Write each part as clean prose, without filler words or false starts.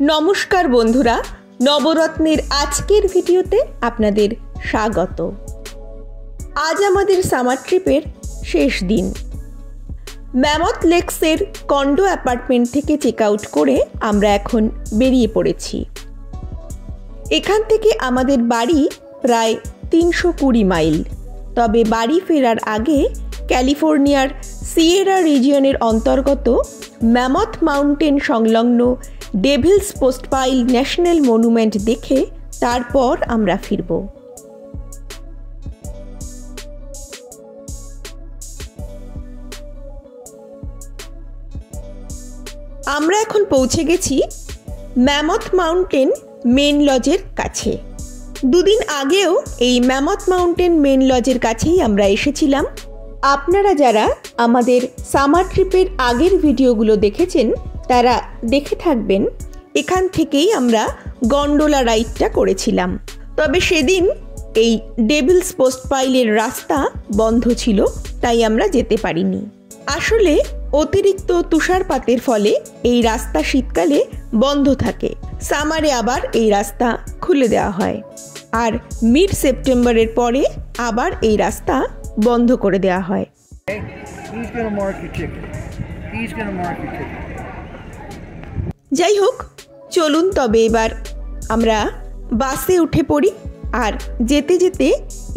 নমস্কার বন্ধুরা, নবরত্নের আজকের ভিডিওতে আপনাদের স্বাগত। আজ আমাদের সামার ট্রিপের শেষ দিন। ম্যামথ লেকসের কন্ডো অ্যাপার্টমেন্ট থেকে চেক আউট করে আমরা এখন বেরিয়ে পড়েছি। এখান থেকে আমাদের বাড়ি প্রায় 320 মাইল। তবে বাড়ি ফেরার আগে ক্যালিফোর্নিয়ার সিয়েরা রিজিয়নের অন্তর্গত ম্যামথ মাউন্টেন সংলগ্ন Devils Postpile National Monument দেখে তারপর আমরা ফিরব। আমরা এখন পৌঁছে গেছি ম্যামথ মাউন্টেন মেন লজের কাছে। দুদিন আগেও এই ম্যামথ মাউন্টেন মেন লজের কাছেই আমরা এসেছিলাম। আপনারা যারা আমাদের সামার ট্রিপের আগের ভিডিওগুলো দেখেছেন তারা দেখে থাকবেন, এখান থেকেই আমরা গন্ডোলা রাইডটা করেছিলাম। তবে সেদিন এই ডেভিলস পোস্ট পাইলের রাস্তা বন্ধ ছিল, তাই আমরা যেতে পারিনি। আসলে অতিরিক্ত তুষারপাতের ফলে এই রাস্তা শীতকালে বন্ধ থাকে, সামারে আবার এই রাস্তা খুলে দেওয়া হয়, আর মিড সেপ্টেম্বরের পরে আবার এই রাস্তা বন্ধ করে দেওয়া হয়। যাই হোক, চলুন তবে এবার আমরা বাসে উঠে পড়ি আর যেতে যেতে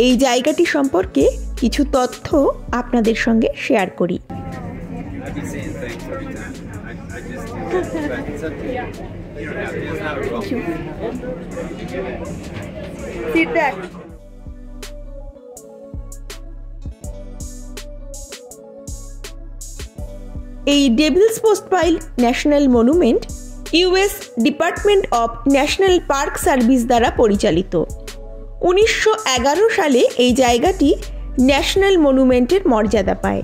এই জায়গাটি সম্পর্কে কিছু তথ্য আপনাদের সঙ্গে শেয়ার করি। এই Devils Postpile National Monument US Department of National Park Service দ্বারা পরিচালিত। 1911 সালে এই জায়গাটি ন্যাশনাল মনুমেন্টের মর্যাদা পায়।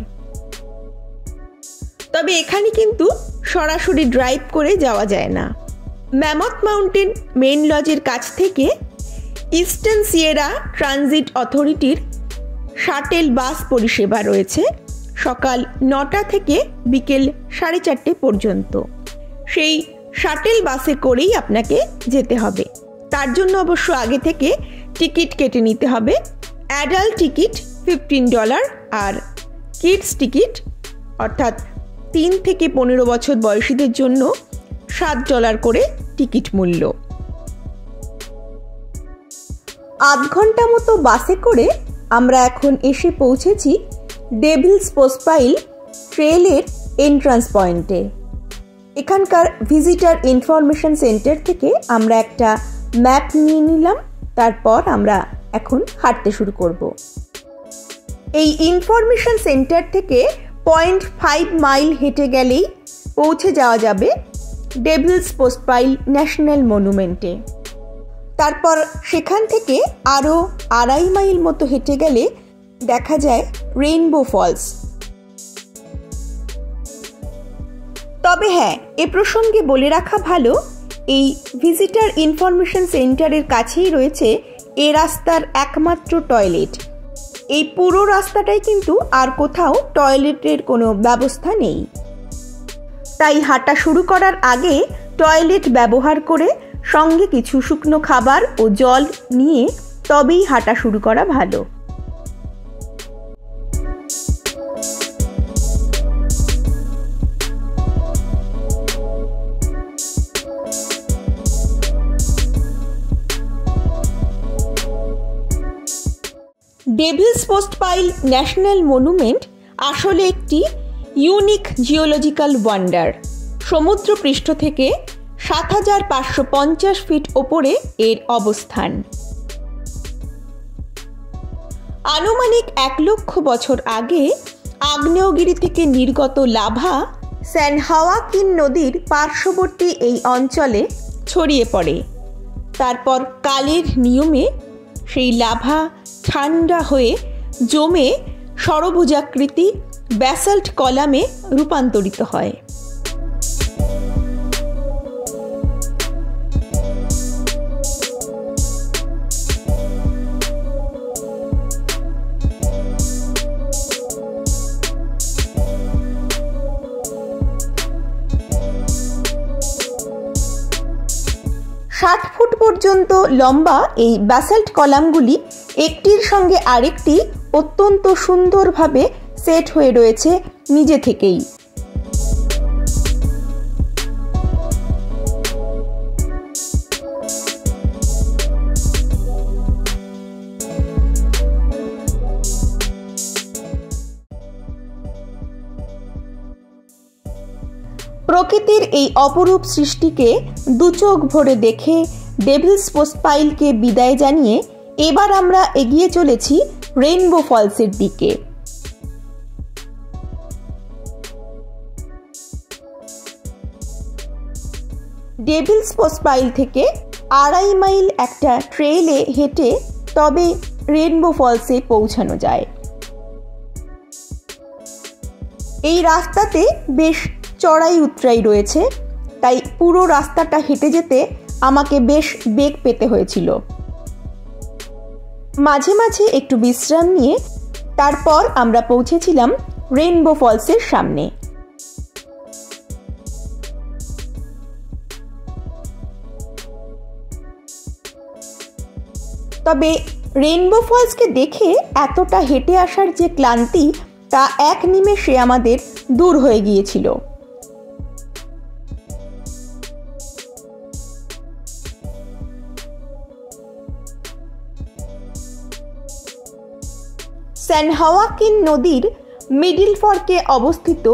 তবে এখানে কিন্তু সরাসরি ড্রাইভ করে যাওয়া যায় না। ম্যামথ মাউন্টেন মেন লজের কাছ থেকে ইস্টার্ন সিয়েরা ট্রানজিট অথরিটির শাটেল বাস পরিষেবা রয়েছে সকাল 9টা থেকে বিকেল 4:30 পর্যন্ত। সেই শাটেল বাসে করেই আপনাকে যেতে হবে। তার জন্য অবশ্য আগে থেকে টিকিট কেটে নিতে হবে। অ্যাডাল্ট টিকিট $15 আর কিডস টিকিট অর্থাৎ 3 থেকে 15 বছর বয়সীদের জন্য $7 করে টিকিট মূল্য। আধ ঘন্টা মতো বাসে করে আমরা এখন এসে পৌঁছেছি ডেভিলস পোস্ট পাইল ট্রেলের এন্ট্রান্স পয়েন্টে। এখানকার ভিজিটার ইনফরমেশন সেন্টার থেকে আমরা একটা ম্যাপ নিয়ে নিলাম। তারপর আমরা এখন হাঁটতে শুরু করব। এই ইনফরমেশন সেন্টার থেকে 0.5 মাইল হেঁটে গেলেই পৌঁছে যাওয়া যাবে ডেভিলস পোস্ট পাইল ন্যাশনাল মনুমেন্টে। তারপর সেখান থেকে আরও 2.5 মাইল মতো হেঁটে গেলে দেখা যায় রেইনবো ফলস। তবে হ্যাঁ, এ প্রসঙ্গে বলে রাখা ভালো, এই ভিজিটার ইনফরমেশন সেন্টারের কাছেই রয়েছে এ রাস্তার একমাত্র টয়লেট। এই পুরো রাস্তাটাই কিন্তু আর কোথাও টয়লেটের কোনো ব্যবস্থা নেই। তাই হাঁটা শুরু করার আগে টয়লেট ব্যবহার করে সঙ্গে কিছু শুকনো খাবার ও জল নিয়ে তবেই হাঁটা শুরু করা ভালো। Devils Postpile National Monument আসলে একটি ইউনিক জিওলজিক্যাল ওয়ান্ডার। সমুদ্রপৃষ্ঠ থেকে 7550 ফিট ওপরে এর অবস্থান। আনুমানিক 1 লক্ষ বছর আগে আগ্নেয়গিরি থেকে নির্গত লাভা স্যান হাওয়াকিন নদীর পার্শ্ববর্তী এই অঞ্চলে ছড়িয়ে পড়ে। তারপর কালের নিয়মে সেই লাভা ঠান্ডা হয়ে জমে ষড়ভুজাকৃতি ব্যাসাল্ট কলামে রূপান্তরিত হয়। 60 ফুট পর্যন্ত লম্বা এই ব্যাসাল্ট কলামগুলি একটির সঙ্গে আরেকটি অত্যন্ত সুন্দরভাবে সেট হয়ে রয়েছে নিজে থেকেই। প্রকৃতির এই অপরূপ সৃষ্টিকে দুচোখ ভরে দেখে ডেভিলস পোস্টপাইলকে বিদায় জানিয়ে এবার আমরা এগিয়ে চলেছি রেইনবো ফলসের দিকে। ডেভিলস পোস্টপাইল থেকে 2.5 মাইল একটা ট্রেইলে হেঁটে তবে রেইনবো ফলসে পৌঁছানো যায়। এই রাস্তাতে বেশ চড়াই উতরাই রয়েছে, তাই পুরো রাস্তাটা হেঁটে যেতে আমাকে বেশ বেগ পেতে হয়েছিল। মাঝে মাঝে একটু বিশ্রাম নিয়ে তারপর আমরা পৌঁছেছিলাম রেইনবো ফলসের সামনে। তবে রেইনবো ফলসকে দেখে এতটা হেঁটে আসার যে ক্লান্তি তা এক নিমেষে আমাদের দূর হয়ে গিয়েছিল। সেন্ট হোয়াকিন নদীর মিডল ফর্কে অবস্থিত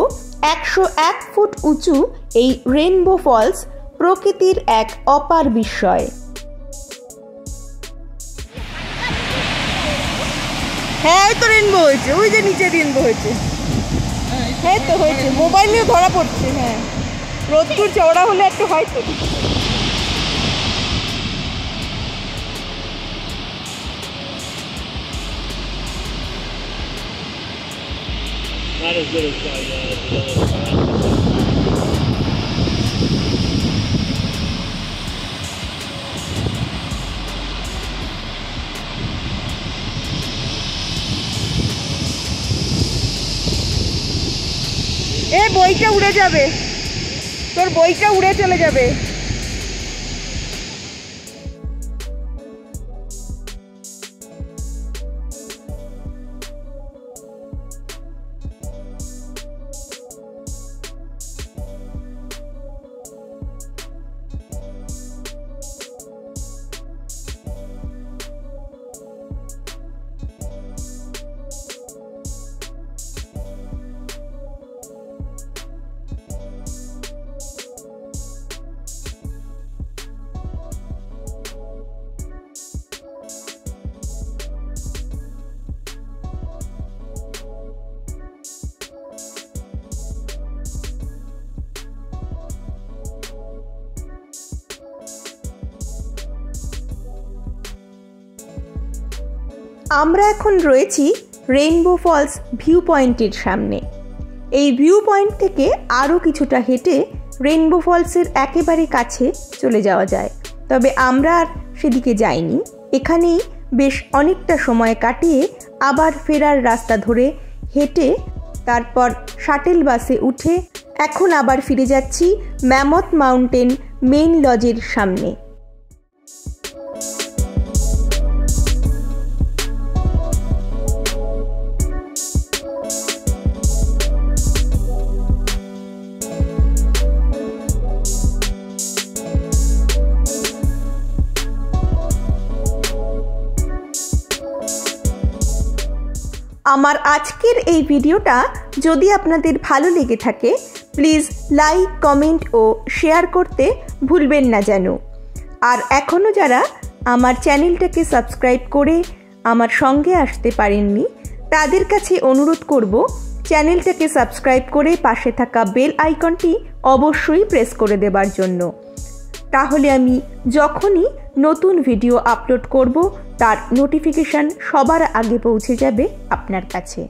101 ফুট উঁচু এই রেইনবো ফলস প্রকৃতির এক অপার বিস্ময়। হ্যাঁ তো রেইনবো হয়েছে, ওই যে নিচে রেইনবো হয়েছে। হ্যাঁ তো হয়েছে, মোবাইলে ধরা পড়ছে। হ্যাঁ, রোদ্দুর চওড়া হলে একটু হয়তো। Not as good as the other spot. এ বইটা উড়ে যাবে, তোর বইটা উড়ে চলে যাবে। আমরা এখন রয়েছি রেইনবো ফলস ভিউ পয়েন্টের সামনে। এই ভিউ পয়েন্ট থেকে আরও কিছুটা হেঁটে রেইনবো ফলসের একেবারে কাছে চলে যাওয়া যায়, তবে আমরা আর সেদিকে যাইনি। এখানেই বেশ অনেকটা সময় কাটিয়ে আবার ফেরার রাস্তা ধরে হেঁটে তারপর শাটেল বাসে উঠে এখন আবার ফিরে যাচ্ছি ম্যামথ মাউন্টেন মেইন লজের সামনে। আমার আজকের এই ভিডিওটা যদি আপনাদের ভালো লেগে থাকে প্লিজ লাইক, কমেন্ট ও শেয়ার করতে ভুলবেন না যেন। আর এখনও যারা আমার চ্যানেলটাকে সাবস্ক্রাইব করে আমার সঙ্গে আসতে পারেননি তাদের কাছে অনুরোধ করব চ্যানেলটাকে সাবস্ক্রাইব করে পাশে থাকা বেল আইকনটি অবশ্যই প্রেস করে দেবার জন্য। তাহলে আমি যখনই নতুন ভিডিও আপলোড করব তার নোটিফিকেশন সবার আগে পৌঁছে যাবে আপনার কাছে।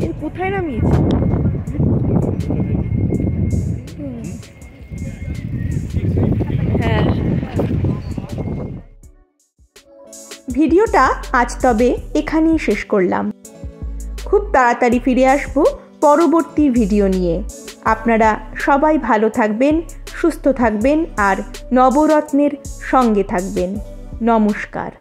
এর কোথায় নামিয়েছে? হ্যাঁ, ভিডিওটা আজ তবে এখানেই শেষ করলাম। খুব তাড়াতাড়ি ফিরে আসব পরবর্তী ভিডিও নিয়ে। আপনারা সবাই ভালো থাকবেন, সুস্থ থাকবেন আর নবরত্নের সঙ্গে থাকবেন। নমস্কার।